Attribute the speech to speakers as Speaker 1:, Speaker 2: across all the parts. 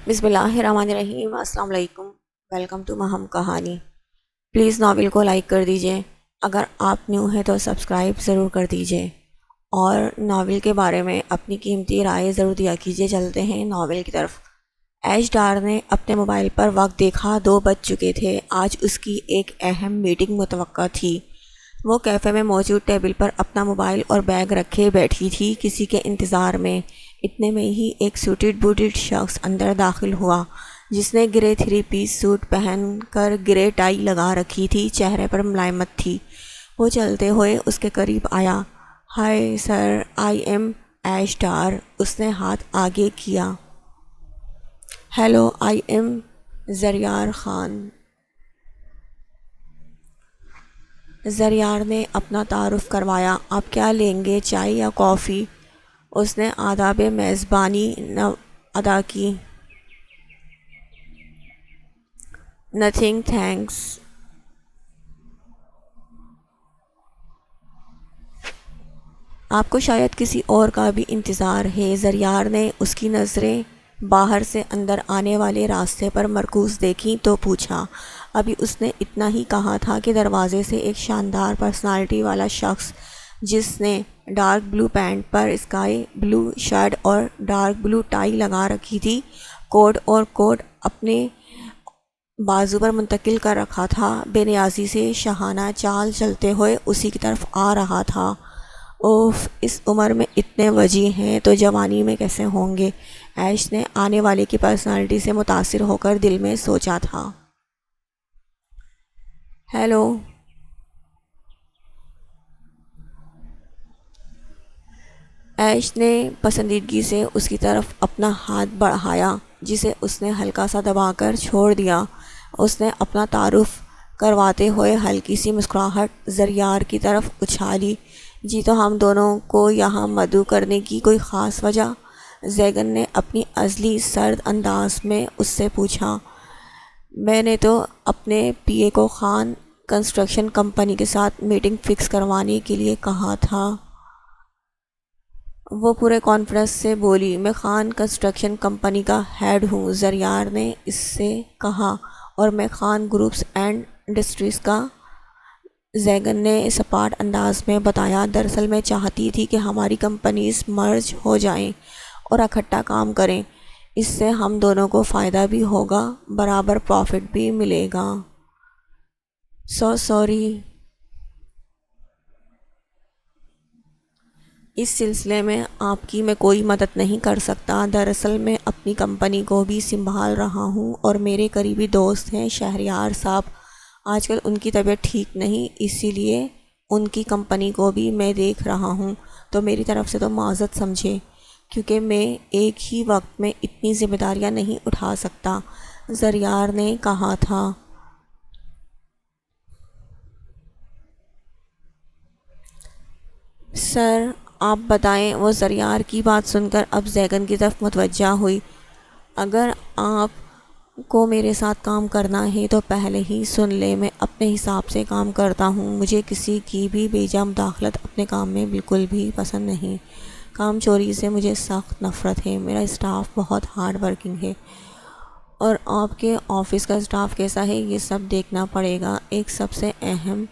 Speaker 1: بسم اللہ الرحمن الرحیم۔ السلام علیکم، ویلکم ٹو مہم کہانی۔ پلیز ناول کو لائک کر دیجئے، اگر آپ نیو ہیں تو سبسکرائب ضرور کر دیجئے اور ناول کے بارے میں اپنی قیمتی رائے ضرور دیا کیجئے۔ چلتے ہیں ناول کی طرف۔ ایش ڈار نے اپنے موبائل پر وقت دیکھا، 2 بج چکے تھے۔ آج اس کی ایک اہم میٹنگ متوقع تھی۔ وہ کیفے میں موجود ٹیبل پر اپنا موبائل اور بیگ رکھے بیٹھی تھی، کسی کے انتظار میں۔ اتنے میں ہی ایک سوٹڈ بوٹڈ شخص اندر داخل ہوا، جس نے گرے 3 پیس سوٹ پہن کر گرے ٹائی لگا رکھی تھی، چہرے پر ملائمت تھی۔ وہ چلتے ہوئے اس کے قریب آیا۔ ہائے سر، آئی ایم ایش ڈار۔ اس نے ہاتھ آگے کیا۔ Hello, I am Zaryar Khan. Zaryar نے اپنا تعارف کروایا۔ آپ کیا لیں گے، چائے یا کافی؟ اس نے آداب میزبانی ادا کی۔ Nothing thanks. آپ کو شاید کسی اور کا بھی انتظار ہے۔ زریار نے اس کی نظریں باہر سے اندر آنے والے راستے پر مرکوز دیکھیں تو پوچھا۔ ابھی اس نے اتنا ہی کہا تھا کہ دروازے سے ایک شاندار پرسنالٹی والا شخص، جس نے ڈارک بلو پینٹ پر اسکائی بلو شرٹ اور ڈارک بلو ٹائی لگا رکھی تھی، کوٹ اپنے بازو پر منتقل کر رکھا تھا، بے نیازی سے شاہانہ چال چلتے ہوئے اسی کی طرف آ رہا تھا۔ اوف، اس عمر میں اتنے وجیح ہیں تو جوانی میں کیسے ہوں گے، ایش نے آنے والے کی پرسنالٹی سے متاثر ہو کر دل میں سوچا تھا۔ ہیلو۔ ایش نے پسندیدگی سے اس کی طرف اپنا ہاتھ بڑھایا، جسے اس نے ہلکا سا دبا کر چھوڑ دیا۔ اس نے اپنا تعارف کرواتے ہوئے ہلکی سی مسکراہٹ زریار کی طرف اچھالی۔ جی تو ہم دونوں کو یہاں مدعو کرنے کی کوئی خاص وجہ؟ زیگن نے اپنی ازلی سرد انداز میں اس سے پوچھا۔ میں نے تو اپنے پی اے کو خان کنسٹرکشن کمپنی کے ساتھ میٹنگ فکس کروانے کے لیے کہا تھا۔ وہ پورے کانفیڈنس سے بولی۔ میں خان کنسٹرکشن کمپنی کا ہیڈ ہوں، زریار نے اس سے کہا، اور میں خان گروپس اینڈ انڈسٹریز کا۔ زیگن نے سپاٹ انداز میں بتایا۔ دراصل میں چاہتی تھی کہ ہماری کمپنیز مرج ہو جائیں اور اکٹھا کام کریں، اس سے ہم دونوں کو فائدہ بھی ہوگا، برابر پروفٹ بھی ملے گا۔ So sorry. اس سلسلے میں آپ کی میں کوئی مدد نہیں کر سکتا۔ دراصل میں اپنی کمپنی کو بھی سنبھال رہا ہوں اور میرے قریبی دوست ہیں شہریار صاحب، آج کل ان کی طبیعت ٹھیک نہیں، اسی لیے ان کی کمپنی کو بھی میں دیکھ رہا ہوں، تو میری طرف سے تو معذرت سمجھے، کیونکہ میں ایک ہی وقت میں اتنی ذمہ داریاں نہیں اٹھا سکتا، زریار نے کہا تھا۔ سر آپ بتائیں، وہ زریار کی بات سن کر اب زیگن کی طرف متوجہ ہوئی۔ اگر آپ کو میرے ساتھ کام کرنا ہے تو پہلے ہی سن لے، میں اپنے حساب سے کام کرتا ہوں، مجھے کسی کی بھی بیجا مداخلت اپنے کام میں بالکل بھی پسند نہیں۔ کام چوری سے مجھے سخت نفرت ہے، میرا اسٹاف بہت ہارڈ ورکنگ ہے، اور آپ کے آفس کا اسٹاف کیسا ہے یہ سب دیکھنا پڑے گا۔ ایک سب سے اہم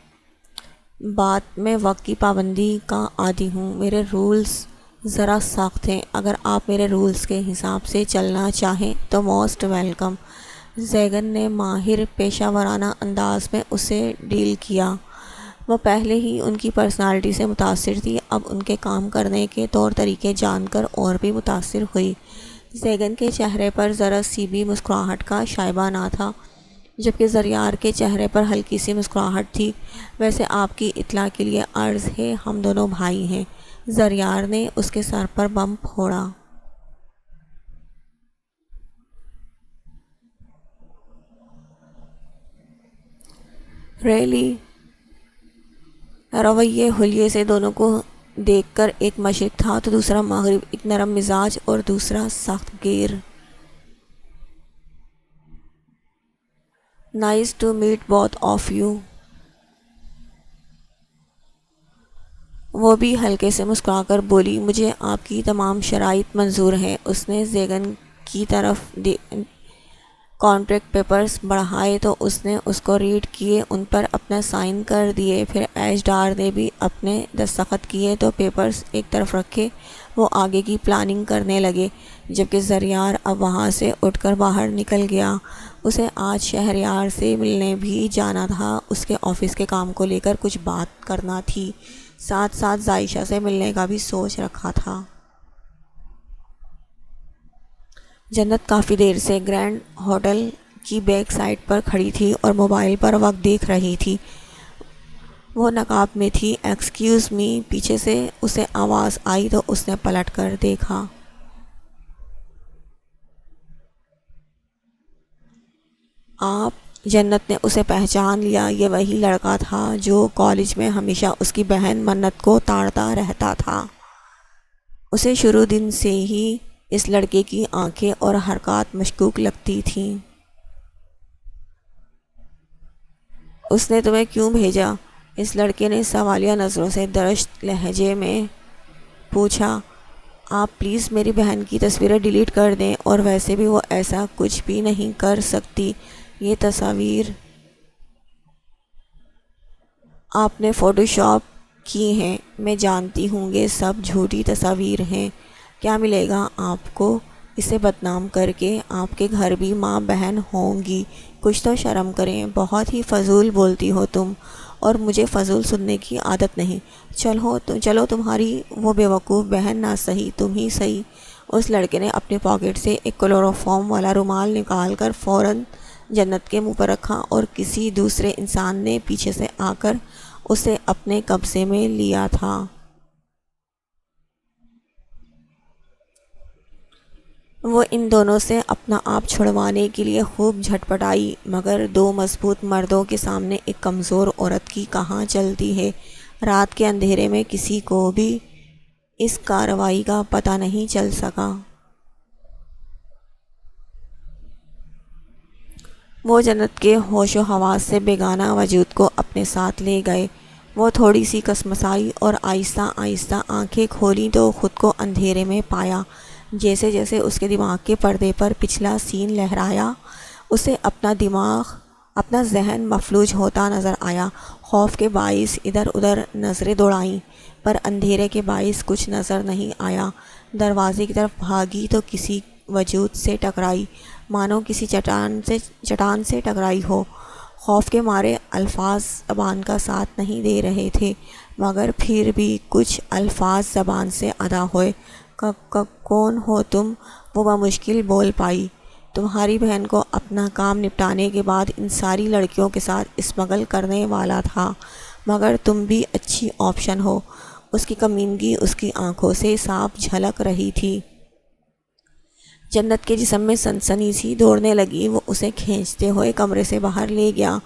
Speaker 1: بات، میں وقت کی پابندی کا عادی ہوں، میرے رولز ذرا سخت ہیں، اگر آپ میرے رولز کے حساب سے چلنا چاہیں تو موسٹ ویلکم۔ زیگن نے ماہر پیشہ ورانہ انداز میں اسے ڈیل کیا۔ وہ پہلے ہی ان کی پرسنالٹی سے متاثر تھی، اب ان کے کام کرنے کے طور طریقے جان کر اور بھی متاثر ہوئی۔ زیگن کے چہرے پر ذرا سی بھی مسکراہٹ کا شائبہ نہ تھا، جبکہ زریار کے چہرے پر ہلکی سی مسکراہٹ تھی۔ ویسے آپ کی اطلاع کے لیے عرض ہے، ہم دونوں بھائی ہیں۔ زریار نے اس کے سر پر بم پھوڑا۔ ریلی؟ رویے حلیے سے دونوں کو دیکھ کر ایک مشرق تھا تو دوسرا مغرب، ایک نرم مزاج اور دوسرا سخت گیر۔ Nice to meet both of you. وہ بھی ہلکے سے مسکرا کر بولی۔ مجھے آپ کی تمام شرائط منظور ہیں۔ اس نے زیگن کی طرف کانٹریکٹ پیپرز بڑھائے تو اس نے اس کو ریڈ کیے، ان پر اپنا سائن کر دیے، پھر ایچ ڈار نے بھی اپنے دستخط کیے تو پیپرز ایک طرف رکھے وہ آگے کی پلاننگ کرنے لگے، جبکہ زریار اب وہاں سے اٹھ کر باہر نکل گیا۔ اسے آج شہریار سے ملنے بھی جانا تھا، اس کے آفس کے کام کو لے کر کچھ بات کرنا تھی، ساتھ ساتھ عائشہ سے ملنے کا بھی سوچ رکھا تھا۔ جنت کافی دیر سے گرینڈ ہوٹل کی بیک سائڈ پر کھڑی تھی اور موبائل پر وقت دیکھ رہی تھی۔ وہ نقاب میں تھی۔ ایکسکیوز می، پیچھے سے اسے آواز آئی تو اس نے پلٹ کر دیکھا۔ آپ؟ جنت نے اسے پہچان لیا، یہ وہی لڑکا تھا جو کالج میں ہمیشہ اس کی بہن منت کو تاڑتا رہتا تھا۔ اسے شروع دن سے ہی اس لڑکے کی آنکھیں اور حرکات مشکوک لگتی تھیں۔ اس نے تمہیں کیوں بھیجا؟ اس لڑکے نے سوالیہ نظروں سے درشت لہجے میں پوچھا۔ آپ پلیز میری بہن کی تصویریں ڈیلیٹ کر دیں، اور ویسے بھی وہ ایسا کچھ بھی نہیں کر سکتی۔ یہ تصاویر آپ نے فوٹو شاپ کی ہیں، میں جانتی ہوں یہ سب جھوٹی تصاویر ہیں۔ کیا ملے گا آپ کو اسے بدنام کر کے؟ آپ کے گھر بھی ماں بہن ہوں گی، کچھ تو شرم کریں۔ بہت ہی فضول بولتی ہو تم، اور مجھے فضول سننے کی عادت نہیں۔ چلو تمہاری وہ بیوقوف بہن نہ سہی، تم ہی سہی۔ اس لڑکے نے اپنے پاکٹ سے ایک کلوروفارم والا رومال نکال کر فوراً جنت کے منہ پر رکھا، اور کسی دوسرے انسان نے پیچھے سے آ کر اسے اپنے قبضے میں لیا تھا۔ وہ ان دونوں سے اپنا آپ چھڑوانے کے لیے خوب جھٹپٹائی، مگر دو مضبوط مردوں کے سامنے ایک کمزور عورت کی کہاں چلتی ہے۔ رات کے اندھیرے میں کسی کو بھی اس کارروائی کا پتہ نہیں چل سکا۔ وہ جنت کے ہوش و حواس سے بیگانہ وجود کو اپنے ساتھ لے گئے۔ وہ تھوڑی سی کسمسائی اور آہستہ آہستہ آنکھیں کھولیں تو خود کو اندھیرے میں پایا۔ جیسے جیسے اس کے دماغ کے پردے پر پچھلا سین لہرایا، اسے اپنا ذہن مفلوج ہوتا نظر آیا۔ خوف کے باعث ادھر ادھر نظریں دوڑائیں، پر اندھیرے کے باعث کچھ نظر نہیں آیا۔ دروازے کی طرف بھاگی تو کسی وجود سے ٹکرائی، مانو کسی چٹان سے ٹکرائی ہو۔ خوف کے مارے الفاظ زبان کا ساتھ نہیں دے رہے تھے، مگر پھر بھی کچھ الفاظ زبان سے ادا ہوئے۔ کون ہو تم؟ وہ بمشکل بول پائی۔ تمہاری بہن کو اپنا کام نپٹانے کے بعد ان ساری لڑکیوں کے ساتھ اسمگل کرنے والا تھا، مگر تم بھی اچھی آپشن ہو۔ اس کی کمینگی اس کی آنکھوں سے صاف جھلک رہی تھی۔ جنت کے جسم میں سنسنی سی دوڑنے لگی۔ وہ اسے کھینچتے ہوئے کمرے سے باہر لے گیا،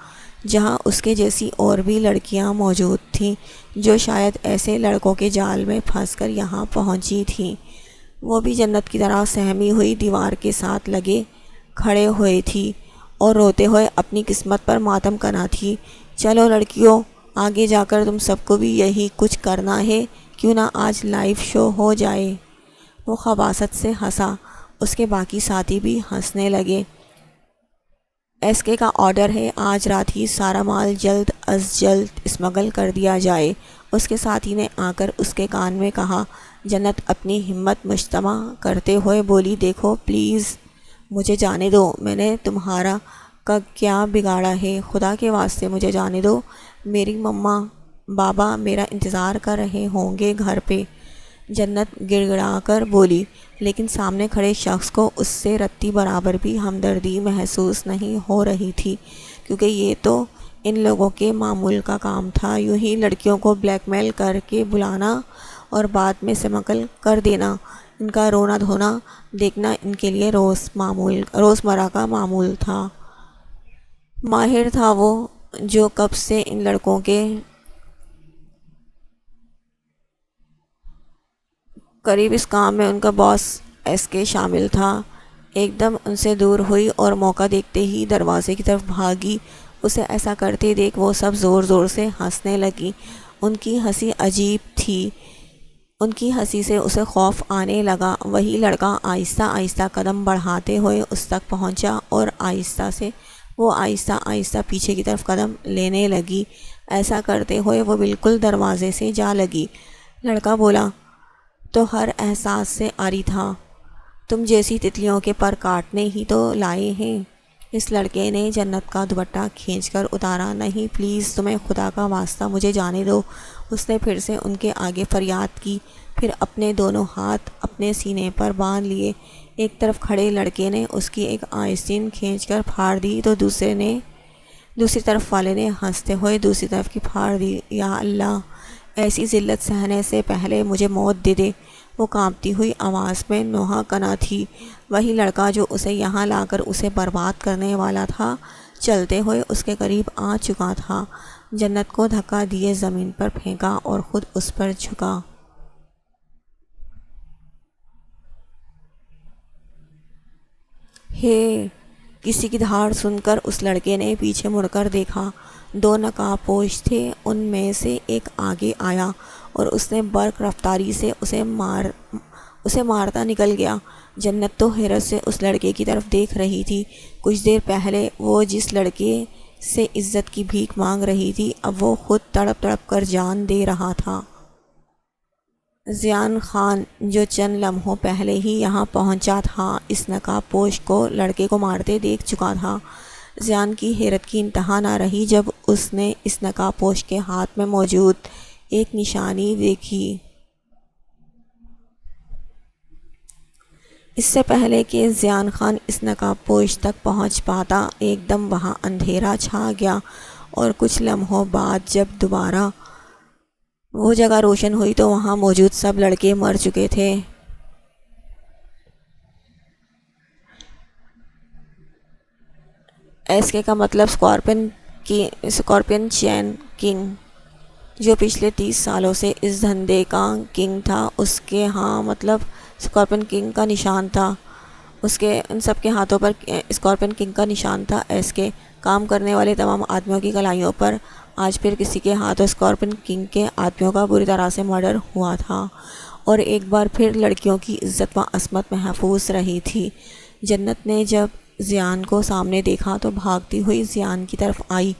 Speaker 1: جہاں اس کے جیسی اور بھی لڑکیاں موجود تھیں، جو شاید ایسے لڑکوں کے جال میں پھنس کر یہاں پہنچی تھیں۔ وہ بھی جنت کی طرح سہمی ہوئی دیوار کے ساتھ لگے کھڑے ہوئے تھی اور روتے ہوئے اپنی قسمت پر ماتم کرنا تھی۔ چلو لڑکیوں، آگے جا کر تم سب کو بھی یہی کچھ کرنا ہے، کیوں نہ آج لائیو شو ہو جائے۔ وہ خباثت سے ہنسا، اس کے باقی ساتھی بھی ہنسنے لگے۔ ایس کے کا آرڈر ہے، آج رات ہی سارا مال جلد از جلد اسمگل کر دیا جائے۔ اس کے ساتھی نے آ کر اس کے کان میں کہا۔ جنت اپنی ہمت مجتمع کرتے ہوئے بولی، دیکھو پلیز مجھے جانے دو، میں نے تمہارا کا کیا بگاڑا ہے؟ خدا کے واسطے مجھے جانے دو، میری مما بابا میرا انتظار کر رہے ہوں گے گھر پہ۔ جنت گڑ گڑا کر بولی، لیکن سامنے کھڑے شخص کو اس سے رتی برابر بھی ہمدردی محسوس نہیں ہو رہی تھی، کیونکہ یہ تو ان لوگوں کے معمول کا کام تھا، یوں ہی لڑکیوں کو بلیک میل کر کے بلانا اور بعد میں اسمگل کر دینا، ان کا رونا دھونا دیکھنا ان کے لیے روزمرہ کا معمول تھا۔ ماہر تھا وہ، جو کب سے ان لڑکوں کے قریب اس کام میں ان کا باس ایس کے شامل تھا۔ ایک دم ان سے دور ہوئی اور موقع دیکھتے ہی دروازے کی طرف بھاگی۔ اسے ایسا کرتے دیکھ وہ سب زور زور سے ہنسنے لگی۔ ان کی ہنسی عجیب تھی، ان کی ہنسی سے اسے خوف آنے لگا۔ وہی لڑکا آہستہ آہستہ قدم بڑھاتے ہوئے اس تک پہنچا اور آہستہ آہستہ پیچھے کی طرف قدم لینے لگی۔ ایسا کرتے ہوئے وہ بالکل دروازے سے جا لگی۔ لڑکا بولا، تو ہر احساس سے عاری تھا، تم جیسی تتلیوں کے پر کاٹنے ہی تو لائے ہیں۔ اس لڑکے نے جنت کا دوپٹہ کھینچ کر اتارا۔ نہیں پلیز، تمہیں خدا کا واسطہ مجھے جانے دو۔ اس نے پھر سے ان کے آگے فریاد کی، پھر اپنے دونوں ہاتھ اپنے سینے پر باندھ لیے۔ ایک طرف کھڑے لڑکے نے اس کی ایک آستین کھینچ کر پھاڑ دی تو دوسری طرف والے نے ہنستے ہوئے دوسری طرف کی پھاڑ دی۔ یا اللہ، ایسی ذلت سہنے سے پہلے مجھے موت دے دے۔ وہ کانپتی ہوئی آواز میں نوحہ کنا تھی۔ وہی لڑکا جو اسے یہاں لا کر اسے برباد کرنے والا تھا، چلتے ہوئے اس کے قریب آ چکا تھا۔ جنت کو دھکا دیے زمین پر پھینکا اور خود اس پر جھکا۔ ہے، کسی کی دھاڑ سن کر اس لڑکے نے پیچھے مڑ کر دیکھا۔ دو نقاب پوش تھے، ان میں سے ایک آگے آیا اور اس نے برق رفتاری سے اسے مارتا نکل گیا۔ جنت تو حیرت سے اس لڑکے کی طرف دیکھ رہی تھی۔ کچھ دیر پہلے وہ جس لڑکے سے عزت کی بھیک مانگ رہی تھی، اب وہ خود تڑپ تڑپ کر جان دے رہا تھا۔ ذیان خان جو چند لمحوں پہلے ہی یہاں پہنچا تھا، اس نقاب پوش کو لڑکے کو مارتے دیکھ چکا تھا۔ ذیان کی حیرت کی انتہا نہ رہی جب اس نے اس نقاب پوش کے ہاتھ میں موجود ایک نشانی دیکھی۔ اس سے پہلے کہ ذیان خان اس نقاب پوش تک پہنچ پاتا، ایک دم وہاں اندھیرا چھا گیا اور کچھ لمحوں بعد جب دوبارہ وہ جگہ روشن ہوئی تو وہاں موجود سب لڑکے مر چکے تھے۔ ایس کے کا مطلب اسکارپین چین کنگ، جو پچھلے 30 سالوں سے اس دھندے کا کنگ تھا، اس کے ہاں مطلب اسکارپین کنگ کا نشان تھا۔ ان سب کے ہاتھوں پر اسکارپین کنگ کا نشان تھا۔ ایس کے کام کرنے والے تمام آدمیوں کی کلائیوں پر آج پھر کسی کے ہاتھوں اسکارپین کنگ کے آدمیوں کا بری طرح سے مرڈر ہوا تھا، اور ایک بار پھر لڑکیوں کی عزت و عصمت محفوظ رہی تھی۔ جنت نے جب ذیان کو سامنے دیکھا تو بھاگتی ہوئی ذیان کی طرف آئی۔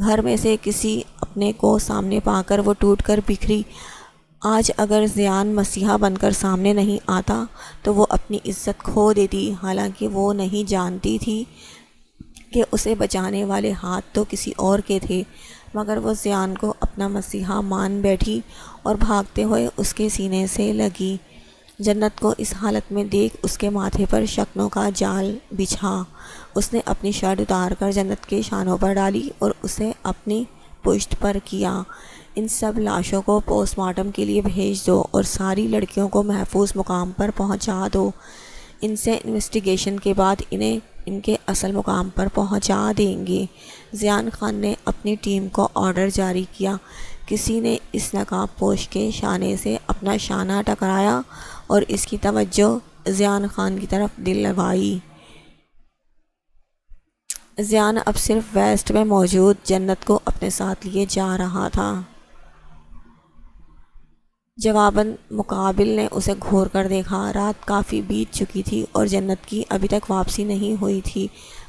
Speaker 1: گھر میں سے کسی اپنے کو سامنے پا کر وہ ٹوٹ کر بکھری۔ آج اگر ذیان مسیحا بن کر سامنے نہیں آتا تو وہ اپنی عزت کھو دیتی، حالانکہ وہ نہیں جانتی تھی کہ اسے بچانے والے ہاتھ تو کسی اور کے تھے، مگر وہ ذیان کو اپنا مسیحا مان بیٹھی اور بھاگتے ہوئے اس کے سینے سے لگی۔ جنت کو اس حالت میں دیکھ اس کے ماتھے پر شکنوں کا جال بچھا۔ اس نے اپنی شرٹ اتار کر جنت کے شانوں پر ڈالی اور اسے اپنی پشت پر کیا۔ ان سب لاشوں کو پوسٹ مارٹم کے لیے بھیج دو اور ساری لڑکیوں کو محفوظ مقام پر پہنچا دو۔ ان سے انویسٹیگیشن کے بعد انہیں ان کے اصل مقام پر پہنچا دیں گے۔ ذیان خان نے اپنی ٹیم کو آرڈر جاری کیا۔ کسی نے اس نقاب پوش کے شانے سے اپنا شانہ ٹکرایا اور اس کی توجہ ذیان خان کی طرف دلوائی۔ ذیان اب صرف ویسٹ میں موجود جنت کو اپنے ساتھ لیے جا رہا تھا۔ جواباً مقابل نے اسے گھور کر دیکھا۔ رات کافی بیت چکی تھی اور جنت کی ابھی تک واپسی نہیں ہوئی تھی۔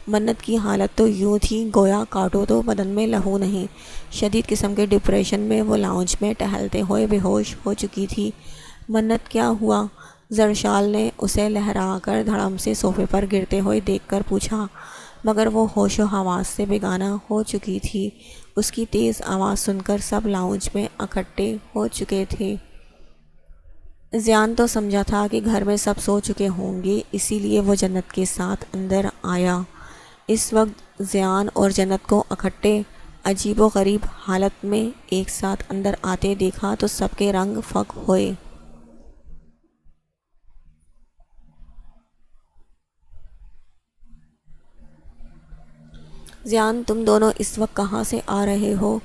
Speaker 1: منت کی حالت تو یوں تھی گویا کاٹو تو بدن میں لہو نہیں۔ شدید قسم کے ڈپریشن میں وہ لاؤنج میں ٹہلتے ہوئے بے ہوش ہو چکی تھی۔ منت، کیا ہوا؟ زرشال نے اسے لہرا کر دھڑم سے صوفے پر گرتے ہوئے دیکھ کر پوچھا، مگر وہ ہوش و حواس سے بیگانہ ہو چکی تھی۔ اس کی تیز آواز سن کر سب لاؤنج میں اکٹھے ہو چکے تھے۔ ذیان تو سمجھا تھا کہ گھر میں سب سو چکے ہوں گے، اسی لیے وہ جنت کے ساتھ اندر آیا۔ اس وقت ذیان اور جنت کو اکٹھے عجیب و غریب حالت میں ایک ساتھ اندر آتے دیکھا تو سب کے رنگ فگ ہوئے۔ ذیان، تم دونوں اس وقت کہاں سے آ رہے ہو؟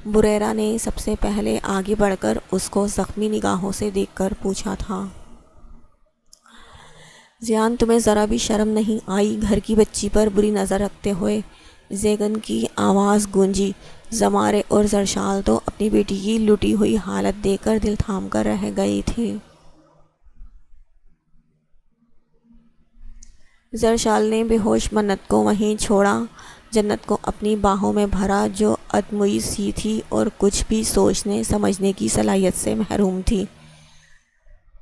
Speaker 1: بریرا نے سب سے پہلے آگے بڑھ کر اس کو زخمی نگاہوں سے دیکھ کر پوچھا تھا۔ ذیان، تمہیں ذرا بھی شرم نہیں آئی گھر کی بچی پر بری نظر رکھتے ہوئے؟ زیگن کی آواز گونجی۔ زمارے اور زرشال تو اپنی بیٹی کی لٹی ہوئی حالت دیکھ کر دل تھام کر رہ گئی تھی۔ زرشال نے بے ہوش منت کو وہیں چھوڑا، جنت کو اپنی باہوں میں بھرا جو ادموئی سی تھی اور کچھ بھی سوچنے سمجھنے کی صلاحیت سے محروم تھی۔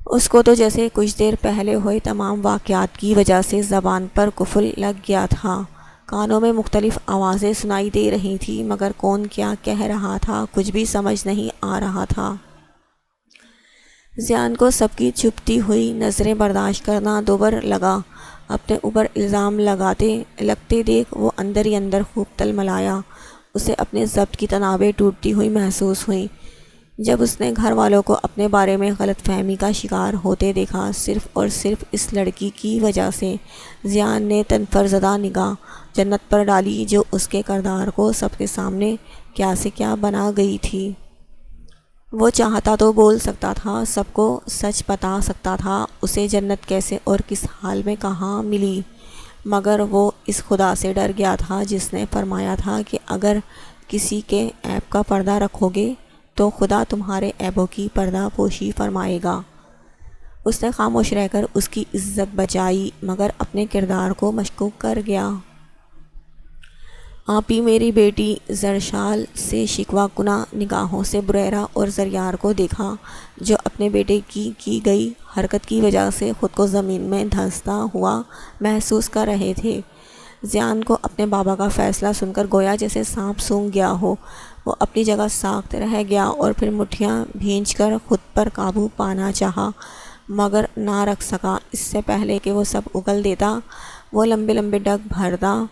Speaker 1: اس کو تو جیسے کچھ دیر پہلے ہوئے تمام واقعات کی وجہ سے زبان پر قفل لگ گیا تھا۔ کانوں میں مختلف آوازیں سنائی دے رہی تھیں مگر کون کیا کہہ رہا تھا کچھ بھی سمجھ نہیں آ رہا تھا۔ ذیان کو سب کی چپتی ہوئی نظریں برداشت کرنا دوبر لگا۔ اپنے اوپر الزام لگتے دیکھ وہ اندر ہی اندر خوب تلملایا۔ اسے اپنے ضبط کی تنابیں ٹوٹتی ہوئی محسوس ہوئیں جب اس نے گھر والوں کو اپنے بارے میں غلط فہمی کا شکار ہوتے دیکھا، صرف اور صرف اس لڑکی کی وجہ سے۔ ذیان نے تنفرزدہ نگاہ جنت پر ڈالی جو اس کے کردار کو سب کے سامنے کیا سے کیا بنا گئی تھی۔ وہ چاہتا تو بول سکتا تھا، سب کو سچ بتا سکتا تھا، اسے جنت کیسے اور کس حال میں کہاں ملی، مگر وہ اس خدا سے ڈر گیا تھا جس نے فرمایا تھا کہ اگر کسی کے عیب کا پردہ رکھو گے تو خدا تمہارے عیبوں کی پردہ پوشی فرمائے گا۔ اس نے خاموش رہ کر اس کی عزت بچائی مگر اپنے کردار کو مشکوک کر گیا۔ آپ ہی میری بیٹی زرشال سے شکوہ کناں نگاہوں سے بریرہ اور زریار کو دیکھا جو اپنے بیٹے کی گئی حرکت کی وجہ سے خود کو زمین میں دھنستا ہوا محسوس کر رہے تھے۔ ذیان کو اپنے بابا کا فیصلہ سن کر گویا جیسے سانپ سونگھ گیا ہو، وہ اپنی جگہ ساکت رہ گیا اور پھر مٹھیاں بھینچ کر خود پر قابو پانا چاہا مگر نہ رکھ سکا۔ اس سے پہلے کہ وہ سب اگل دیتا وہ لمبے لمبے ڈگ بھرتا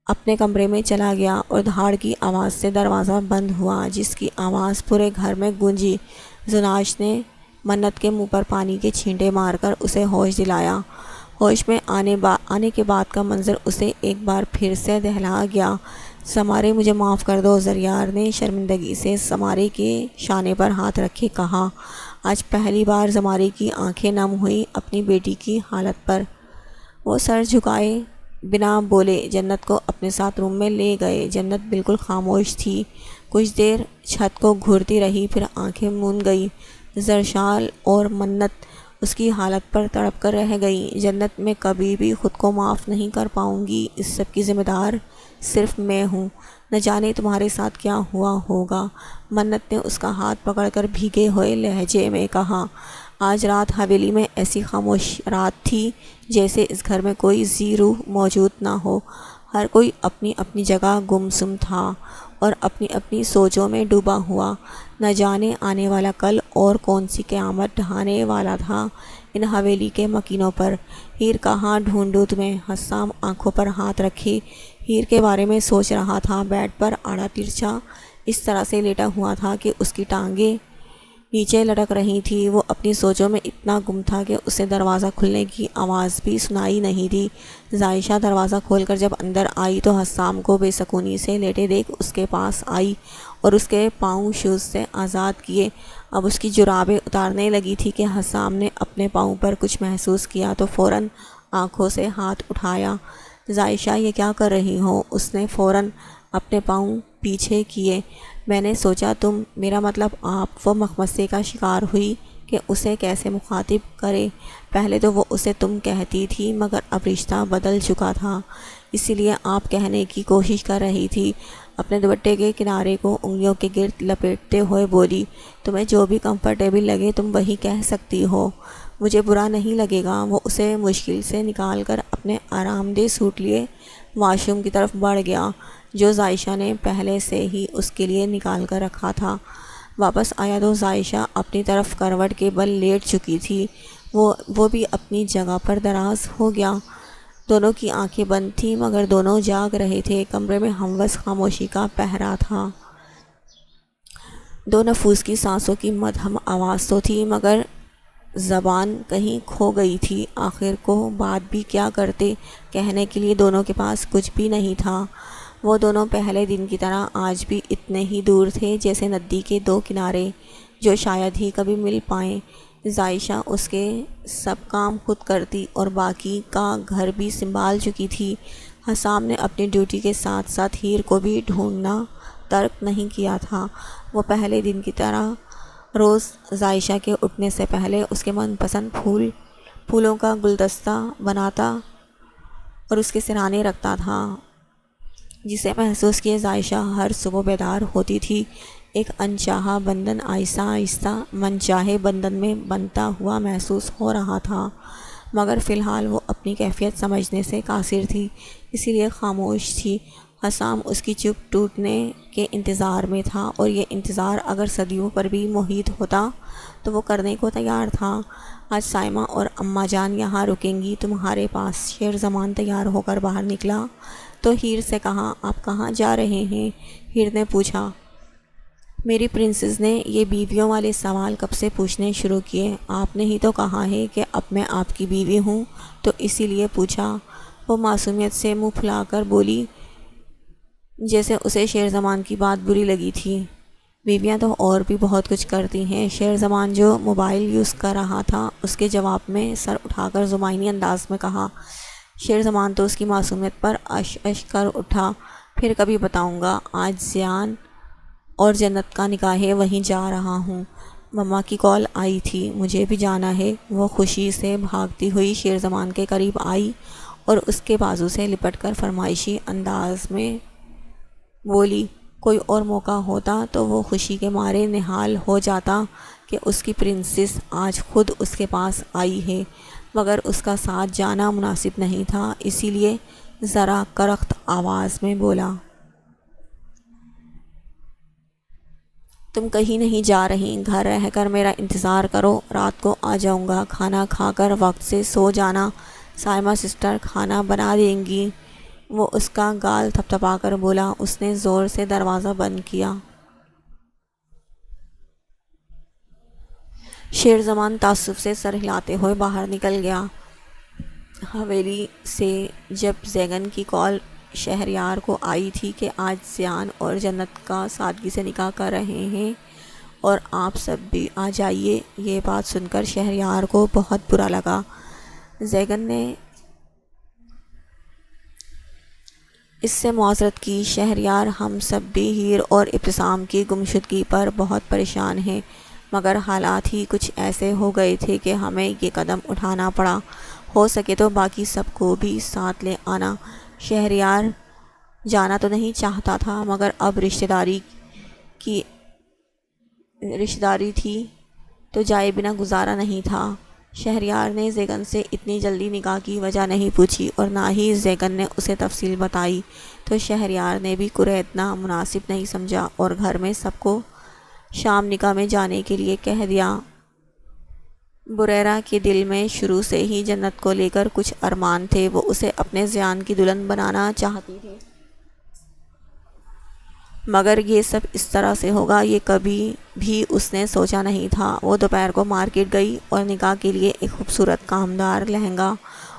Speaker 1: اپنے کمرے میں چلا گیا اور دھاڑ کی آواز سے دروازہ بند ہوا جس کی آواز پورے گھر میں گونجی۔ زناش نے منت کے منہ پر پانی کے چھینٹے مار کر اسے ہوش دلایا۔ ہوش میں آنے کے بعد کا منظر اسے ایک بار پھر سے دہلا گیا۔ زمارے مجھے معاف کر دو، زریار نے شرمندگی سے زمارے کے شانے پر ہاتھ رکھے کہا۔ آج پہلی بار زمارے کی آنکھیں نم ہوئیں اپنی بیٹی کی حالت پر۔ وہ سر جھکائے بنا بولے جنت کو اپنے ساتھ روم میں لے گئے۔ جنت بالکل خاموش تھی، کچھ دیر چھت کو گھورتی رہی پھر آنکھیں موند گئی۔ زرشال اور منت اس کی حالت پر تڑپ کر رہ گئی۔ جنت میں کبھی بھی خود کو معاف نہیں کر پاؤں گی، اس سب کی ذمہ دار صرف میں ہوں، نہ جانے تمہارے ساتھ کیا ہوا ہوگا۔ منت نے اس کا ہاتھ پکڑ کر بھیگے ہوئے لہجے میں کہا۔ آج رات حویلی میں ایسی خاموش رات تھی جیسے اس گھر میں کوئی ذی روح موجود نہ ہو۔ ہر کوئی اپنی اپنی جگہ گمسم تھا اور اپنی اپنی سوچوں میں ڈوبا ہوا، نہ جانے آنے والا کل اور کون سی قیامت ڈھانے والا تھا ان حویلی کے مکینوں پر۔ ہیر کہاں ڈھونڈوں تمہیں؟ حسام آنکھوں پر ہاتھ رکھے ہیر کے بارے میں سوچ رہا تھا۔ بیڈ پر آڑا ترچھا اس طرح سے لیٹا ہوا تھا کہ اس کی ٹانگیں نیچے لٹک رہی تھی۔ وہ اپنی سوچوں میں اتنا گم تھا کہ اسے دروازہ کھلنے کی آواز بھی سنائی نہیں دی۔ زائشہ دروازہ کھول کر جب اندر آئی تو حسام کو بے سکونی سے لیٹے دیکھ اس کے پاس آئی اور اس کے پاؤں شوز سے آزاد کیے۔ اب اس کی جرابیں اتارنے لگی تھی کہ حسام نے اپنے پاؤں پر کچھ محسوس کیا تو فوراً آنکھوں سے ہاتھ اٹھایا۔ زائشہ یہ کیا کر رہی ہو؟ اس نے فوراً اپنے پاؤں پیچھے کیے۔ میں نے سوچا تم، میرا مطلب آپ، وہ مخمصے کا شکار ہوئی کہ اسے کیسے مخاطب کرے۔ پہلے تو وہ اسے تم کہتی تھی مگر اب رشتہ بدل چکا تھا، اسی لیے آپ کہنے کی کوشش کر رہی تھی۔ اپنے دوپٹے کے کنارے کو انگلیوں کے گرد لپیٹتے ہوئے بولی۔ تمہیں جو بھی کمفرٹیبل لگے تم وہی کہہ سکتی ہو، مجھے برا نہیں لگے گا۔ وہ اسے مشکل سے نکال کر اپنے آرام دہ سوٹ لیے واش روم کی طرف بڑھ گیا جو زائشہ نے پہلے سے ہی اس کے لیے نکال کر رکھا تھا۔ واپس آیا تو زائشہ اپنی طرف کروٹ کے بل لیٹ چکی تھی، وہ بھی اپنی جگہ پر دراز ہو گیا۔ دونوں کی آنکھیں بند تھیں مگر دونوں جاگ رہے تھے۔ کمرے میں ہموس خاموشی کا پہرا تھا۔ دو نفوس کی سانسوں کی مدھم آواز تو تھی مگر زبان کہیں کھو گئی تھی۔ آخر کو بات بھی کیا کرتے، کہنے کے لیے دونوں کے پاس کچھ بھی نہیں تھا۔ وہ دونوں پہلے دن کی طرح آج بھی اتنے ہی دور تھے جیسے ندی کے دو کنارے جو شاید ہی کبھی مل پائیں۔ زائشہ اس کے سب کام خود کرتی اور باقی کا گھر بھی سنبھال چکی تھی۔ حسام نے اپنی ڈیوٹی کے ساتھ ساتھ ہیر کو بھی ڈھونڈنا ترک نہیں کیا تھا۔ وہ پہلے دن کی طرح روز عائشہ کے اٹھنے سے پہلے اس کے من پسند پھولوں کا گلدستہ بناتا اور اس کے سرانے رکھتا تھا، جسے محسوس کیے عائشہ ہر صبح بیدار ہوتی تھی۔ ایک انچاہا بندھن آہستہ آہستہ من چاہے بندھن میں بنتا ہوا محسوس ہو رہا تھا، مگر فی الحال وہ اپنی کیفیت سمجھنے سے قاصر تھی، اسی لیے خاموش تھی۔ حسام اس کی چپ ٹوٹنے کے انتظار میں تھا، اور یہ انتظار اگر صدیوں پر بھی محیط ہوتا تو وہ کرنے کو تیار تھا۔ آج سائمہ اور اماں جان یہاں رکیں گی تمہارے پاس۔ شیر زمان تیار ہو کر باہر نکلا تو ہیر سے کہا، آپ کہاں جا رہے ہیں؟ ہیر نے پوچھا۔ میری پرنسس نے یہ بیویوں والے سوال کب سے پوچھنے شروع کیے؟ آپ نے ہی تو کہا ہے کہ اب میں آپ کی بیوی ہوں، تو اسی لیے پوچھا۔ وہ معصومیت سے منہ پھلا کر بولی، جیسے اسے شیر زمان کی بات بری لگی تھی۔ بیویاں تو اور بھی بہت کچھ کرتی ہیں۔ شیر زمان جو موبائل یوز کر رہا تھا اس کے جواب میں سر اٹھا کر زمائنی انداز میں کہا۔ شیر زمان تو اس کی معصومیت پر اش اش کر اٹھا۔ پھر کبھی بتاؤں گا، آج زیان اور جنت کا نکاح ہے، وہیں جا رہا ہوں۔ مما کی کال آئی تھی، مجھے بھی جانا ہے۔ وہ خوشی سے بھاگتی ہوئی شیر زمان کے قریب آئی اور اس کے بازو سے لپٹ کر فرمائشی انداز میں بولی۔ کوئی اور موقع ہوتا تو وہ خوشی کے مارے نہال ہو جاتا کہ اس کی پرنسس آج خود اس کے پاس آئی ہے، مگر اس کا ساتھ جانا مناسب نہیں تھا، اسی لیے ذرا کرخت آواز میں بولا، تم کہیں نہیں جا رہی، گھر رہ کر میرا انتظار کرو، رات کو آ جاؤں گا، کھانا کھا کر وقت سے سو جانا، سائمہ سسٹر کھانا بنا دیں گی۔ وہ اس کا گال تھپتھپا کر بولا۔ اس نے زور سے دروازہ بند کیا۔ شیر زمان تعصب سے سر ہلاتے ہوئے باہر نکل گیا۔ حویلی سے جب زیگن کی کال شہریار کو آئی تھی کہ آج زیان اور جنت کا سادگی سے نکاح کر رہے ہیں اور آپ سب بھی آ جائیے، یہ بات سن کر شہریار کو بہت برا لگا۔ زیگن نے اس سے معذرت کی، شہریار ہم سب بھی ہیر اور ابتسام کی گمشدگی پر بہت پریشان ہیں، مگر حالات ہی کچھ ایسے ہو گئے تھے کہ ہمیں یہ قدم اٹھانا پڑا، ہو سکے تو باقی سب کو بھی ساتھ لے آنا۔ شہریار جانا تو نہیں چاہتا تھا، مگر اب رشتہ داری تھی تو جائے بنا گزارا نہیں تھا۔ شہریار نے زیگن سے اتنی جلدی نکاح کی وجہ نہیں پوچھی اور نہ ہی زیگن نے اسے تفصیل بتائی، تو شہریار نے بھی کریدنا مناسب نہیں سمجھا اور گھر میں سب کو شام نکاح میں جانے کے لیے کہہ دیا۔ بریرہ کے دل میں شروع سے ہی جنت کو لے کر کچھ ارمان تھے، وہ اسے اپنے زیان کی دلہن بنانا چاہتی تھی، مگر یہ سب اس طرح سے ہوگا یہ کبھی بھی اس نے سوچا نہیں تھا۔ وہ دوپہر کو مارکیٹ گئی اور نکاح کے لیے ایک خوبصورت کامدار لہنگا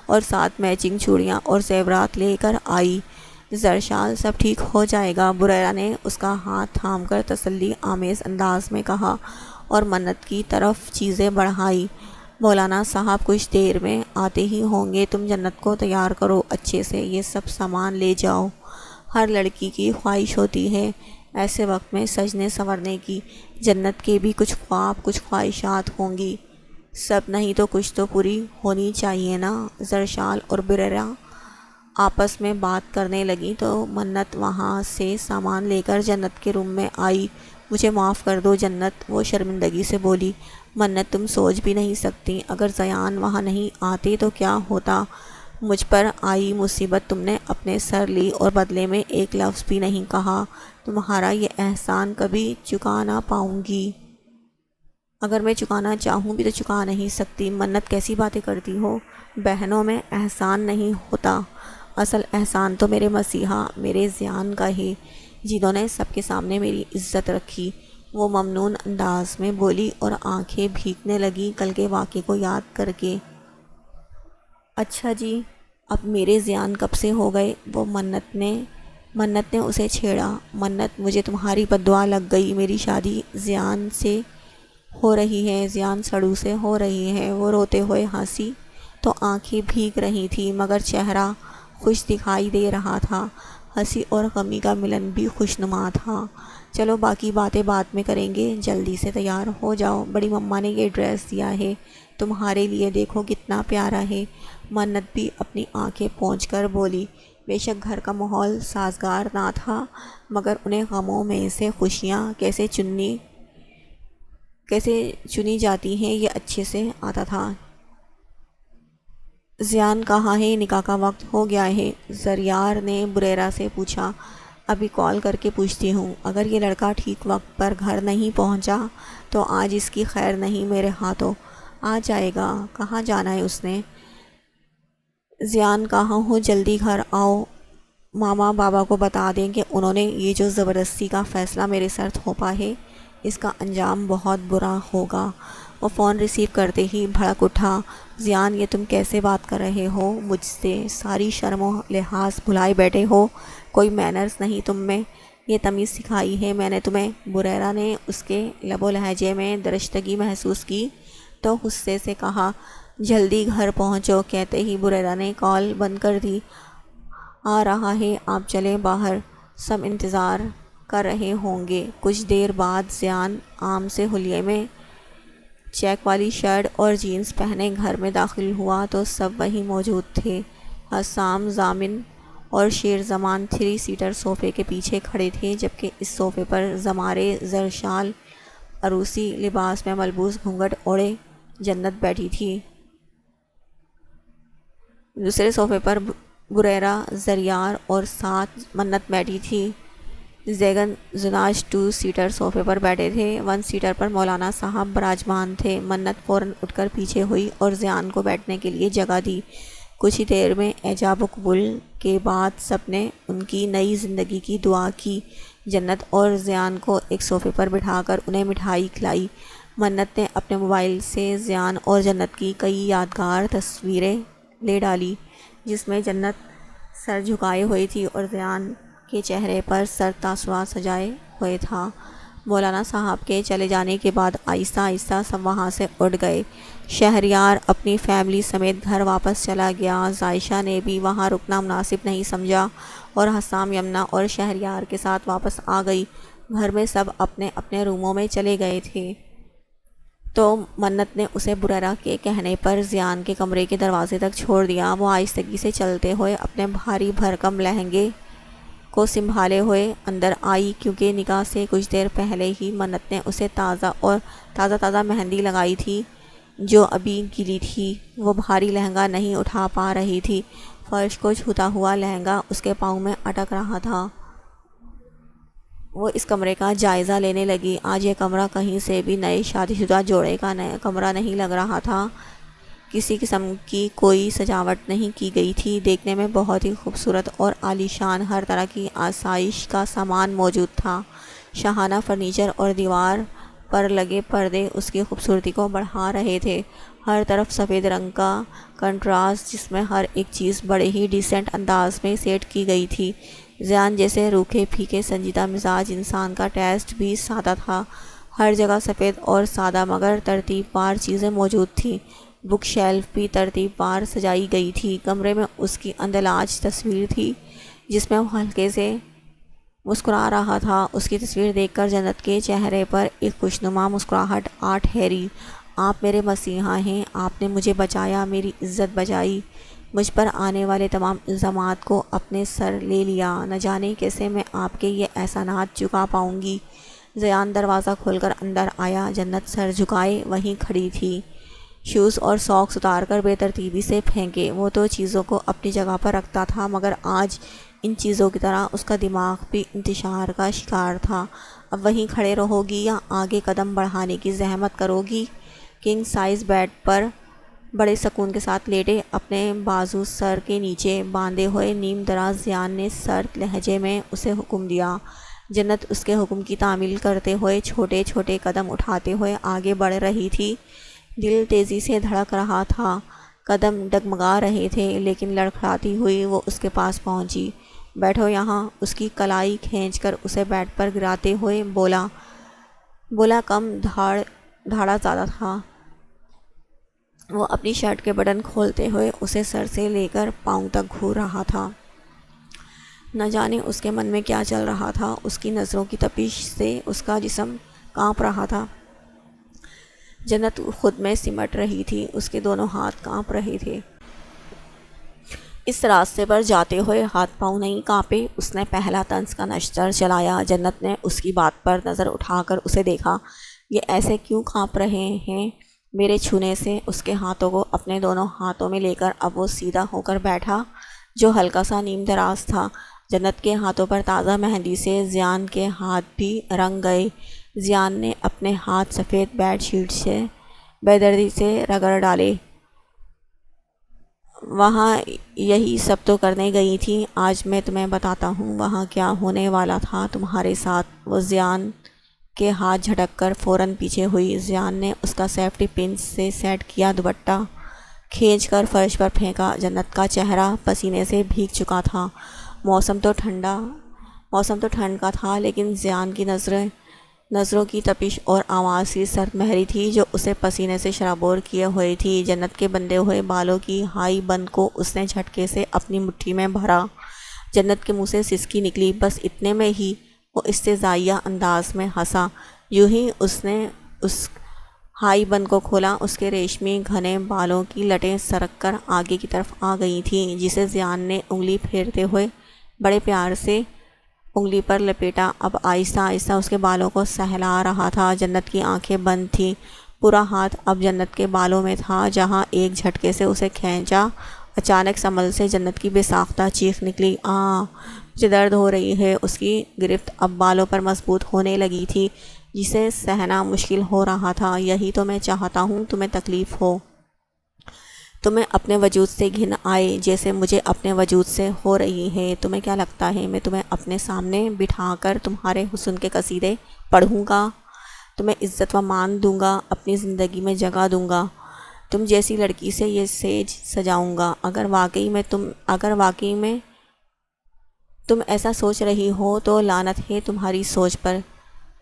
Speaker 1: اور ساتھ میچنگ چوڑیاں اور زیورات لے کر آئی۔ زرشال سب ٹھیک ہو جائے گا، بریرہ نے اس کا ہاتھ تھام کر تسلی آمیز انداز میں کہا اور منت کی طرف چیزیں بڑھائی۔ مولانا صاحب کچھ دیر میں آتے ہی ہوں گے، تم جنت کو تیار کرو اچھے سے، یہ سب سامان لے جاؤ۔ ہر لڑکی کی خواہش ہوتی ہے ایسے وقت میں سجنے سنورنے کی، جنت کے بھی کچھ خواب کچھ خواہشات ہوں گی، سب نہیں تو کچھ تو پوری ہونی چاہیے نا۔ زرشال اور بریرہ آپس میں بات کرنے لگیں تو منت وہاں سے سامان لے کر جنت کے روم میں آئی۔ مجھے معاف کر دو جنت، وہ شرمندگی سے بولی۔ منت تم سوچ بھی نہیں سکتی، اگر زیان وہاں نہیں آتے تو کیا ہوتا، مجھ پر آئی مصیبت تم نے اپنے سر لی اور بدلے میں ایک لفظ بھی نہیں کہا، تمہارا یہ احسان کبھی چکا نہ پاؤں گی، اگر میں چکانا چاہوں بھی تو چکا نہیں سکتی۔ منت کیسی باتیں کرتی ہو، بہنوں میں احسان نہیں ہوتا، اصل احسان تو میرے مسیحا میرے زیان کا ہے، جنہوں نے سب کے سامنے میری عزت رکھی، وہ ممنون انداز میں بولی اور آنکھیں بھیگنے لگی کل کے واقعے کو یاد کر کے۔ اچھا جی، اب میرے زیان کب سے ہو گئے؟ وہ منت نے اسے چھیڑا۔ منت مجھے تمہاری بددعا لگ گئی، میری شادی زیان سے ہو رہی ہے، زیان سڑو سے ہو رہی ہے۔ وہ روتے ہوئے ہنسی تو آنکھیں بھیگ رہی تھی مگر چہرہ خوش دکھائی دے رہا تھا۔ ہنسی اور غمی کا ملن بھی خوشنما تھا۔ چلو باقی باتیں بعد میں کریں گے، جلدی سے تیار ہو جاؤ، بڑی مما نے یہ ڈریس دیا ہے تمہارے لیے، دیکھو کتنا پیارا ہے۔ منت بھی اپنی آنکھیں پونچھ کر بولی۔ بے شک گھر کا ماحول سازگار نہ تھا، مگر انہیں غموں میں سے خوشیاں کیسے چنی جاتی ہیں یہ اچھے سے آتا تھا۔ زیان کہاں ہے؟ نکاح کا وقت ہو گیا ہے، زریار نے بریرہ سے پوچھا۔ ابھی کال کر کے پوچھتی ہوں، اگر یہ لڑکا ٹھیک وقت پر گھر نہیں پہنچا تو آج اس کی خیر نہیں میرے ہاتھوں۔ آ جائے گا، کہاں جانا ہے اس نے؟ زیان کہاں ہو، جلدی گھر آؤ، ماما بابا کو بتا دیں کہ انہوں نے یہ جو زبردستی کا فیصلہ میرے سر تھوپا ہے اس کا انجام بہت برا ہوگا۔ وہ فون ریسیو کرتے ہی بھڑک اٹھا۔ زیان، یہ تم کیسے بات کر رہے ہو مجھ سے؟ ساری شرم و لحاظ بھلائے بیٹھے ہو، کوئی مینرز نہیں تم میں؟ یہ تمیز سکھائی ہے میں نے تمہیں؟ بریرہ نے اس کے لب و لہجے میں درشتگی محسوس کی تو غصے سے کہا۔ جلدی گھر پہنچو، کہتے ہی بریرہ نے کال بند کر دی۔ آ رہا ہے، آپ چلیں باہر، سب انتظار کر رہے ہوں گے۔ کچھ دیر بعد زیان عام سے حلیے میں چیک والی شرٹ اور جینز پہنے گھر میں داخل ہوا تو سب وہیں موجود تھے۔ حسام، ضامن اور شیر زمان 3 سیٹر صوفے کے پیچھے کھڑے تھے، جبکہ اس صوفے پر زمارے زر شال عروسی لباس میں ملبوس گھونگھٹ اوڑھے جنت بیٹھی تھی۔ دوسرے صوفے پر بریرہ، زریار اور ساتھ منت بیٹھی تھی۔ زیگن زناج 2 سیٹر صوفے پر بیٹھے تھے، 1 سیٹر پر مولانا صاحب براجمان تھے۔ منت فوراً اٹھ کر پیچھے ہوئی اور زیان کو بیٹھنے کے لیے جگہ دی۔ کچھ ہی دیر میں ایجاب و قبول کے بعد سب نے ان کی نئی زندگی کی دعا کی۔ جنت اور زیان کو ایک صوفے پر بٹھا کر انہیں مٹھائی کھلائی۔ منت نے اپنے موبائل سے زیان اور جنت کی کئی یادگار تصویریں لے ڈالی، جس میں جنت سر جھکائے ہوئی تھی اور زیان کے چہرے پر سر تاثرات سجائے ہوئے تھا۔ مولانا صاحب کے چلے جانے کے بعد آہستہ آہستہ سب وہاں سے اٹھ گئے۔ شہریار اپنی فیملی سمیت گھر واپس چلا گیا۔ عائشہ نے بھی وہاں رکنا مناسب نہیں سمجھا اور حسام، یمنا اور شہریار کے ساتھ واپس آ گئی۔ گھر میں سب اپنے اپنے روموں میں چلے گئے تھے تو منت نے اسے بریرہ کے کہنے پر زیان کے کمرے کے دروازے تک چھوڑ دیا۔ وہ آہستگی سے چلتے ہوئے اپنے بھاری بھرکم لہنگے کو سنبھالے ہوئے اندر آئی، کیونکہ نکاح سے کچھ دیر پہلے ہی منت نے اسے تازہ مہندی لگائی تھی جو ابھی گیلی تھی۔ وہ بھاری لہنگا نہیں اٹھا پا رہی تھی، فرش کو چھوتا ہوا لہنگا اس کے پاؤں میں اٹک رہا تھا۔ وہ اس کمرے کا جائزہ لینے لگی۔ آج یہ کمرہ کہیں سے بھی نئے شادی شدہ جوڑے کا نیا کمرہ نہیں لگ رہا تھا۔ کسی قسم کی کوئی سجاوٹ نہیں کی گئی تھی، دیکھنے میں بہت ہی خوبصورت اور عالیشان ہر طرح کی آسائش کا سامان موجود تھا۔ شاہانہ فرنیچر اور دیوار پر لگے پردے اس کی خوبصورتی کو بڑھا رہے تھے۔ ہر طرف سفید رنگ کا کنٹراسٹ، جس میں ہر ایک چیز بڑے ہی ڈیسنٹ انداز میں سیٹ کی گئی تھی۔ زیان جیسے روکھے پھیکے سنجیدہ مزاج انسان کا ٹیسٹ بھی سادہ تھا۔ ہر جگہ سفید اور سادہ مگر ترتیب وار چیزیں موجود تھیں۔ بک شیلف بھی ترتیب وار سجائی گئی تھی۔ کمرے میں اس کی اندلاج تصویر تھی جس میں وہ ہلکے سے مسکرا رہا تھا۔ اس کی تصویر دیکھ کر جنت کے چہرے پر ایک خوشنما مسکراہٹ آ ٹھہری۔ آپ میرے مسیحا ہیں، آپ نے مجھے بچایا، میری عزت بچائی، مجھ پر آنے والے تمام الزامات کو اپنے سر لے لیا، نہ جانے کیسے میں آپ کے یہ احسانات چکا پاؤں گی۔ زیان دروازہ کھول کر اندر آیا۔ جنت سر جھکائے وہیں کھڑی تھی، شوز اور ساکس اتار کر بے ترتیبی سے پھینکے۔ وہ تو چیزوں کو اپنی جگہ پر رکھتا تھا، مگر آج ان چیزوں کی طرح اس کا دماغ بھی انتشار کا شکار تھا۔ اب وہیں کھڑے رہو گی یا آگے قدم بڑھانے کی زحمت کرو گی؟ کنگ سائز بیڈ پر بڑے سکون کے ساتھ لیٹے، اپنے بازو سر کے نیچے باندھے ہوئے نیم دراز زیان نے سرد لہجے میں اسے حکم دیا۔ جنت اس کے حکم کی تعمیل کرتے ہوئے چھوٹے چھوٹے قدم اٹھاتے ہوئے آگے بڑھ رہی تھی۔ دل تیزی سے دھڑک رہا تھا، قدم ڈگمگا رہے تھے، لیکن لڑکھڑاتی ہوئی وہ اس کے پاس پہنچی۔ بیٹھو یہاں، اس کی کلائی کھینچ کر اسے بیڈ پر گراتے ہوئے بولا کم دھاڑا زیادہ تھا۔ وہ اپنی شرٹ کے بٹن کھولتے ہوئے اسے سر سے لے کر پاؤں تک گھور رہا تھا۔ نہ جانے اس کے من میں کیا چل رہا تھا، اس کی نظروں کی تپش سے اس کا جسم کانپ رہا تھا۔ جنت خود میں سمٹ رہی تھی، اس کے دونوں ہاتھ کانپ رہے تھے۔ اس راستے پر جاتے ہوئے ہاتھ پاؤں نہیں کانپے؟ اس نے پہلا طنز کا نشتر چلایا۔ جنت نے اس کی بات پر نظر اٹھا کر اسے دیکھا۔ یہ ایسے کیوں کانپ رہے ہیں میرے چھونے سے؟ اس کے ہاتھوں کو اپنے دونوں ہاتھوں میں لے کر اب وہ سیدھا ہو کر بیٹھا، جو ہلکا سا نیم دراز تھا۔ جنت کے ہاتھوں پر تازہ مہندی سے ضیاء کے ہاتھ بھی رنگ گئے۔ ضیاء نے اپنے ہاتھ سفید بیڈ شیٹ سے بے دردی سے رگڑ ڈالے۔ وہاں یہی سب تو کرنے گئی تھی، آج میں تمہیں بتاتا ہوں وہاں کیا ہونے والا تھا تمہارے ساتھ۔ وہ ضیاء کے ہاتھ جھٹک کر فوراً پیچھے ہوئی۔ ضیاء نے اس کا سیفٹی پن سے سیٹ کیا دوپٹہ کھینچ کر فرش پر پھینکا۔ جنت کا چہرہ پسینے سے بھیگ چکا تھا۔ موسم تو ٹھنڈ کا تھا، لیکن ضیاء کی نظروں کی تپش اور آواز کی سرد مہری تھی جو اسے پسینے سے شرابور کیے ہوئے تھی۔ جنت کے بندھے ہوئے بالوں کی ہائی بن کو اس نے جھٹکے سے اپنی مٹھی میں بھرا۔ جنت کے منہ سے سسکی نکلی۔ بس اتنے میں ہی وہ استہزائیہ انداز میں ہنسا۔ یوں ہی اس نے اس ہائی بن کو کھولا۔ اس کے ریشمی گھنے بالوں کی لٹیں سرک کر آگے کی طرف آ گئی تھیں، جسے ضیاء نے انگلی پھیرتے ہوئے بڑے پیار سے انگلی پر لپیٹا۔ اب آہستہ آہستہ اس کے بالوں کو سہلا رہا تھا۔ جنت کی آنکھیں بند تھیں۔ پورا ہاتھ اب جنت کے بالوں میں تھا، جہاں ایک جھٹکے سے اسے کھینچا۔ اچانک سنبھل سے جنت کی بے ساختہ چیخ نکلی، مجھے درد ہو رہی ہے۔ اس کی گرفت اب بالوں پر مضبوط ہونے لگی تھی، جسے سہنا مشکل ہو رہا تھا۔ یہی تو میں چاہتا ہوں، تمہیں تکلیف ہو، تمہیں اپنے وجود سے گھن آئے جیسے مجھے اپنے وجود سے ہو رہی ہے۔ تمہیں کیا لگتا ہے میں تمہیں اپنے سامنے بٹھا کر تمہارے حسن کے قصیدے پڑھوں گا؟ تمہیں عزت و مان دوں گا، اپنی زندگی میں جگہ دوں گا، تم جیسی لڑکی سے یہ سیج سجاؤں گا۔ اگر واقعی میں تم ایسا سوچ رہی ہو تو لعنت ہے تمہاری سوچ پر۔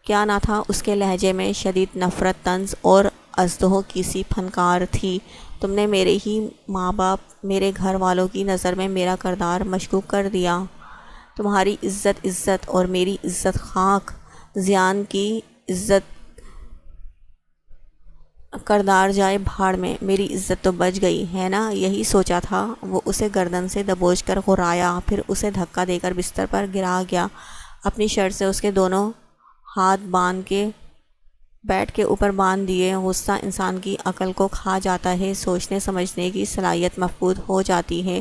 Speaker 1: کیا نہ تھا اس کے لہجے میں شدید نفرت، طنز اور ازدہو کی سی پھنکار تھی۔ تم نے میرے ہی ماں باپ، میرے گھر والوں کی نظر میں میرا کردار مشکوک کر دیا۔ تمہاری عزت اور میری عزت خاک۔ ضیاء کی عزت کردار جائے بھاڑ میں، میری عزت تو بچ گئی ہے نا؟ یہی سوچا تھا۔ وہ اسے گردن سے دبوچ کر غرایا، پھر اسے دھکا دے کر بستر پر گرا گیا۔ اپنی شرٹ سے اس کے دونوں ہاتھ باندھ کے بیڈ کے اوپر باندھ دیے۔ غصہ انسان کی عقل کو کھا جاتا ہے، سوچنے سمجھنے کی صلاحیت مفقود ہو جاتی ہے،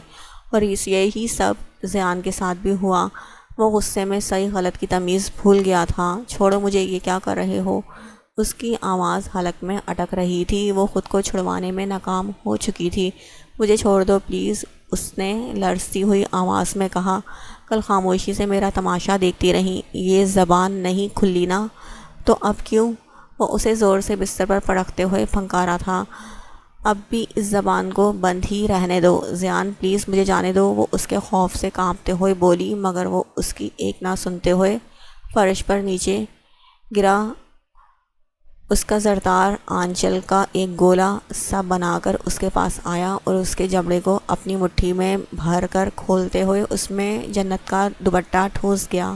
Speaker 1: اور یہی سب ضیاء کے ساتھ بھی ہوا۔ وہ غصے میں صحیح غلط کی تمیز بھول گیا تھا۔ چھوڑو مجھے، یہ کیا کر رہے ہو؟ اس کی آواز حلق میں اٹک رہی تھی، وہ خود کو چھڑوانے میں ناکام ہو چکی تھی۔ مجھے چھوڑ دو پلیز، اس نے لرزتی ہوئی آواز میں کہا۔ کل خاموشی سے میرا تماشا دیکھتی رہی، یہ زبان نہیں کھلی نا، تو اب کیوں؟ وہ اسے زور سے بستر پر پڑکتے ہوئے پھنکارا تھا۔ اب بھی اس زبان کو بند ہی رہنے دو ضیاء، پلیز مجھے جانے دو۔ وہ اس کے خوف سے کانپتے ہوئے بولی، مگر وہ اس کی ایک نہ سنتے ہوئے فرش پر نیچے گرا۔ اس کا زرتار آنچل کا ایک گولا سا بنا کر اس کے پاس آیا اور اس کے جبڑے کو اپنی مٹھی میں بھر کر کھولتے ہوئے اس میں جنت کا دوپٹہ ٹھوس گیا۔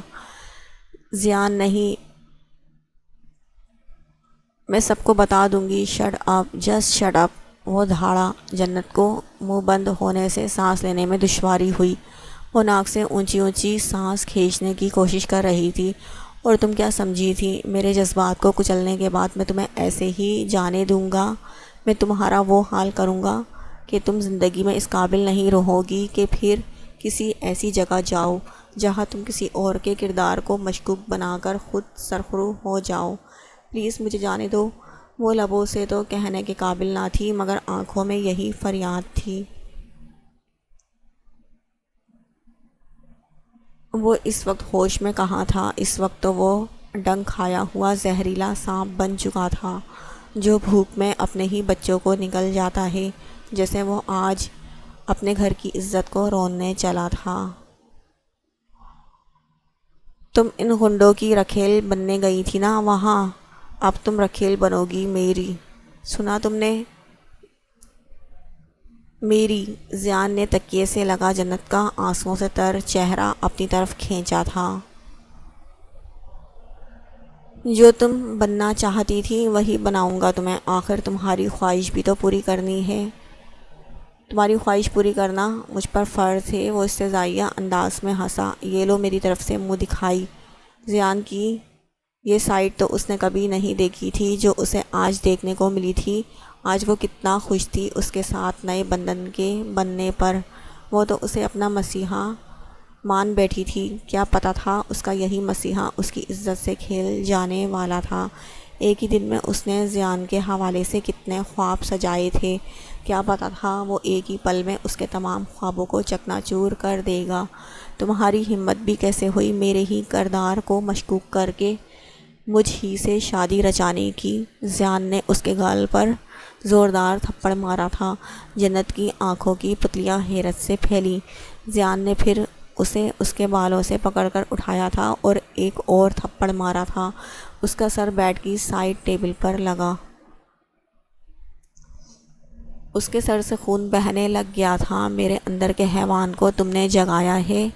Speaker 1: ضیاء نہیں، میں سب کو بتا دوں گی، shut up, just shut up. وہ دھاڑا۔ جنت کو منہ بند ہونے سے سانس لینے میں دشواری ہوئی۔ وہ ناک سے اونچی اونچی سانس کھینچنے کی کوشش کر رہی تھی۔ اور تم کیا سمجھی تھی میرے جذبات کو کچلنے کے بعد میں تمہیں ایسے ہی جانے دوں گا؟ میں تمہارا وہ حال کروں گا کہ تم زندگی میں اس قابل نہیں رہو گی کہ پھر کسی ایسی جگہ جاؤ جہاں تم کسی اور کے کردار کو مشکوک بنا کر خود سرخرو ہو جاؤ۔ پلیز مجھے جانے دو۔ وہ لبوں سے تو کہنے کے قابل نہ تھی، مگر آنکھوں میں یہی فریاد تھی۔ وہ اس وقت ہوش میں کہاں تھا؟ اس وقت تو وہ ڈنک کھایا ہوا زہریلا سانپ بن چکا تھا، جو بھوک میں اپنے ہی بچوں کو نگل جاتا ہے، جیسے وہ آج اپنے گھر کی عزت کو روننے چلا تھا۔ تم ان غنڈوں کی رکھیل بننے گئی تھی نا وہاں، اب تم رکھیل بنو گی میری، سنا تم نے؟ میری، زیان نے تکیے سے لگا جنت کا آنسوؤں سے تر چہرہ اپنی طرف کھینچا تھا۔ جو تم بننا چاہتی تھی وہی بناؤں گا تمہیں، آخر تمہاری خواہش بھی تو پوری کرنی ہے۔ تمہاری خواہش پوری کرنا مجھ پر فرض ہے۔ وہ استہزائیہ انداز میں ہنسا۔ یہ لو میری طرف سے منہ دکھائی۔ زیان کی یہ سائٹ تو اس نے کبھی نہیں دیکھی تھی جو اسے آج دیکھنے کو ملی تھی۔ آج وہ کتنا خوش تھی اس کے ساتھ نئے بندھن کے بننے پر۔ وہ تو اسے اپنا مسیحا مان بیٹھی تھی، کیا پتہ تھا اس کا یہی مسیحا اس کی عزت سے کھیل جانے والا تھا۔ ایک ہی دن میں اس نے زیان کے حوالے سے کتنے خواب سجائے تھے، کیا پتہ تھا وہ ایک ہی پل میں اس کے تمام خوابوں کو چکنا چور کر دے گا۔ تمہاری ہمت بھی کیسے ہوئی میرے ہی کردار کو مشکوک کر کے مجھ ہی سے شادی رچانے کی؟ زیان نے اس کے گال پر زوردار تھپڑ مارا تھا۔ جنت کی آنکھوں کی پتلیاں حیرت سے پھیلیں۔ زیان نے پھر اسے اس کے بالوں سے پکڑ کر اٹھایا تھا اور ایک اور تھپڑ مارا تھا۔ اس کا سر بیڈ کی سائڈ ٹیبل پر لگا۔ اس کے سر سے خون بہنے لگ گیا تھا۔ میرے اندر کے حیوان کو تم نے جگایا ہے،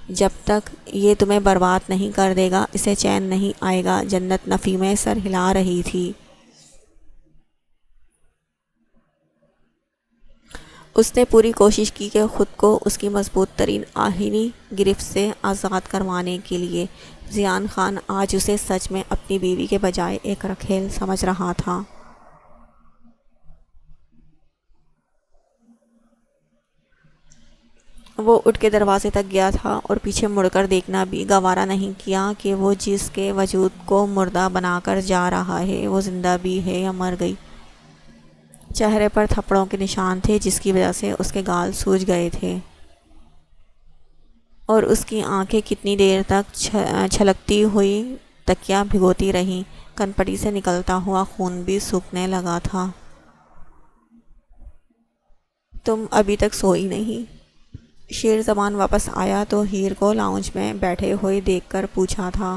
Speaker 1: جب تک یہ تمہیں برباد نہیں کر دے گا اسے چین نہیں آئے گا۔ جنت نفی میں سر ہلا رہی تھی۔ اس نے پوری کوشش کی کہ خود کو اس کی مضبوط ترین آہنی گرفت سے آزاد کروانے کے لیے۔ زیان خان آج اسے سچ میں اپنی بیوی کے بجائے ایک رکھیل سمجھ رہا تھا۔ وہ اٹھ کے دروازے تک گیا تھا اور پیچھے مڑ کر دیکھنا بھی گوارا نہیں کیا کہ وہ جس کے وجود کو مردہ بنا کر جا رہا ہے وہ زندہ بھی ہے یا مر گئی۔ چہرے پر تھپڑوں کے نشان تھے جس کی وجہ سے اس کے گال سوج گئے تھے، اور اس کی آنکھیں کتنی دیر تک چھلکتی ہوئی تکیا بھگوتی رہیں۔ کنپٹی سے نکلتا ہوا خون بھی سوکھنے لگا تھا۔ تم ابھی تک سوئی نہیں؟ شیر زمان واپس آیا تو ہیر کو لاؤنج میں بیٹھے ہوئے دیکھ کر پوچھا تھا۔